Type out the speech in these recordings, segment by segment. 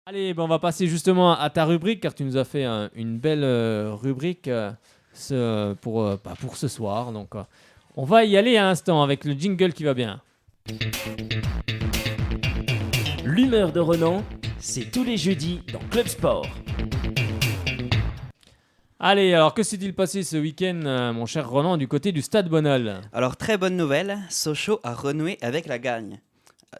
Allez, ben on va passer justement à ta rubrique car tu nous as fait une belle rubrique pour ce soir. Donc, on va y aller à l'instant avec le jingle qui va bien. L'humeur de Renan, c'est tous les jeudis dans Club Sport. Allez, alors que s'est-il passé ce week-end, mon cher Roland, du côté du Stade Bonal? Alors, très bonne nouvelle, Sochaux a renoué avec la gagne.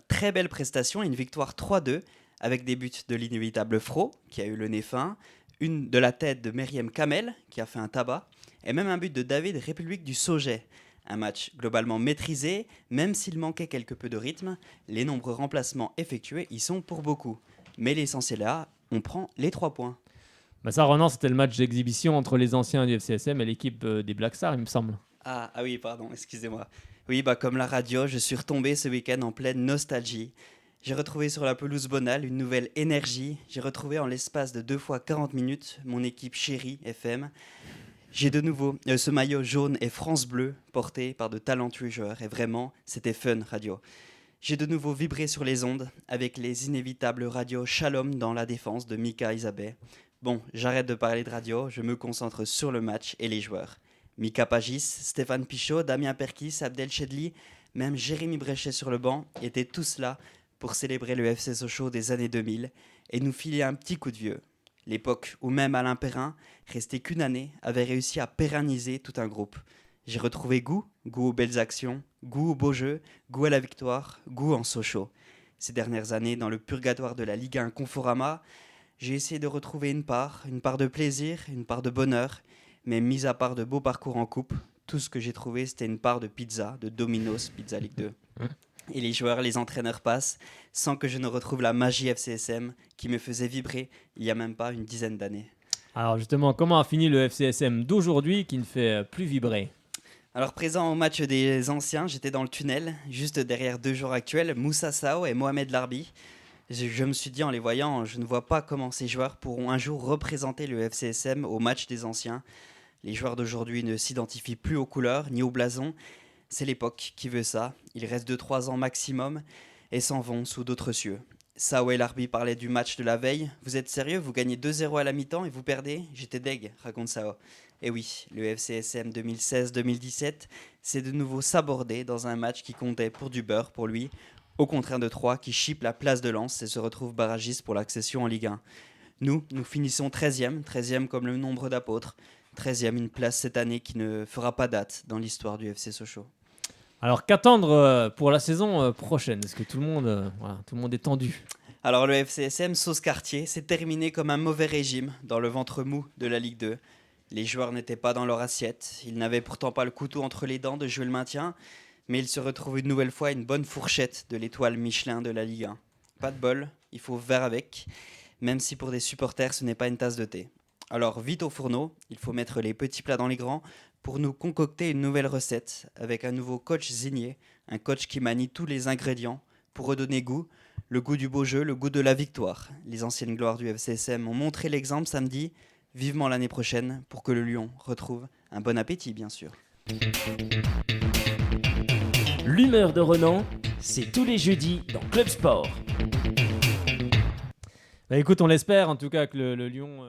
Très belle prestation, une victoire 3-2 avec des buts de l'inévitable Fro, qui a eu le nez fin, une de la tête de Meriem Kamel, qui a fait un tabac, et même un but de David République du Sauget. Un match globalement maîtrisé, même s'il manquait quelque peu de rythme, les nombreux remplacements effectués y sont pour beaucoup. Mais l'essentiel est là, on prend les 3 points. Bah ça, Roland, c'était le match d'exhibition entre les anciens du FCSM et l'équipe des Black Stars, il me semble. Ah oui, pardon, excusez-moi. Oui, comme la radio, je suis retombé ce week-end en pleine nostalgie. J'ai retrouvé sur la pelouse Bonal une nouvelle énergie. J'ai retrouvé en l'espace de 2 fois 40 minutes mon équipe chérie FM. J'ai de nouveau ce maillot jaune et France Bleu porté par de talentueux joueurs. Et vraiment, c'était fun radio. J'ai de nouveau vibré sur les ondes avec les inévitables radios Shalom dans la défense de Mika Isabé. Bon, j'arrête de parler de radio, je me concentre sur le match et les joueurs. Mika Pagis, Stéphane Pichot, Damien Perkis, Abdel Chedli, même Jérémy Bréchet sur le banc étaient tous là pour célébrer le FC Sochaux des années 2000 et nous filer un petit coup de vieux. L'époque où même Alain Perrin, resté qu'une année, avait réussi à pérenniser tout un groupe. J'ai retrouvé goût aux belles actions, goût au beau jeu, goût à la victoire, goût en Sochaux. Ces dernières années, dans le purgatoire de la Ligue 1 Conforama, j'ai essayé de retrouver une part de plaisir, une part de bonheur, mais mis à part de beaux parcours en coupe, tout ce que j'ai trouvé c'était une part de pizza, de Domino's, Pizza Ligue 2. Et les joueurs, les entraîneurs passent sans que je ne retrouve la magie FCSM qui me faisait vibrer il y a même pas une dizaine d'années. Alors justement, comment a fini le FCSM d'aujourd'hui qui ne fait plus vibrer? Alors présent au match des anciens, j'étais dans le tunnel, juste derrière 2 joueurs actuels, Moussa Sao et Mohamed Larbi. Je me suis dit en les voyant, je ne vois pas comment ces joueurs pourront un jour représenter le FCSM au match des anciens. Les joueurs d'aujourd'hui ne s'identifient plus aux couleurs ni au blason. C'est l'époque qui veut ça. Ils restent 2-3 ans maximum et s'en vont sous d'autres cieux. Sao et Larbi parlaient du match de la veille. Vous êtes sérieux? Vous gagnez 2-0 à la mi-temps et vous perdez? J'étais deg, raconte Sao. Et oui, le FCSM 2016-2017 s'est de nouveau sabordé dans un match qui comptait pour du beurre pour lui, au contraire de Troyes qui chipe la place de Lens et se retrouve barragiste pour l'accession en Ligue 1. Nous finissons 13e comme le nombre d'apôtres. 13e, une place cette année qui ne fera pas date dans l'histoire du FC Sochaux. Alors qu'attendre pour la saison prochaine? Est-ce que tout le monde est tendu? Alors le FCSM sauce quartier s'est terminé comme un mauvais régime dans le ventre mou de la Ligue 2. Les joueurs n'étaient pas dans leur assiette, ils n'avaient pourtant pas le couteau entre les dents de jouer le maintien, mais ils se retrouvent une nouvelle fois une bonne fourchette de l'étoile Michelin de la Ligue 1. Pas de bol, il faut faire avec, même si pour des supporters ce n'est pas une tasse de thé. Alors vite au fourneau, il faut mettre les petits plats dans les grands pour nous concocter une nouvelle recette avec un nouveau coach Zigné, un coach qui manie tous les ingrédients pour redonner goût, le goût du beau jeu, le goût de la victoire. Les anciennes gloires du FCSM ont montré l'exemple samedi, vivement l'année prochaine pour que le Lion retrouve un bon appétit bien sûr. L'humeur de Renan, c'est tous les jeudis dans Club Sport. Bah écoute, on l'espère en tout cas que le Lyon...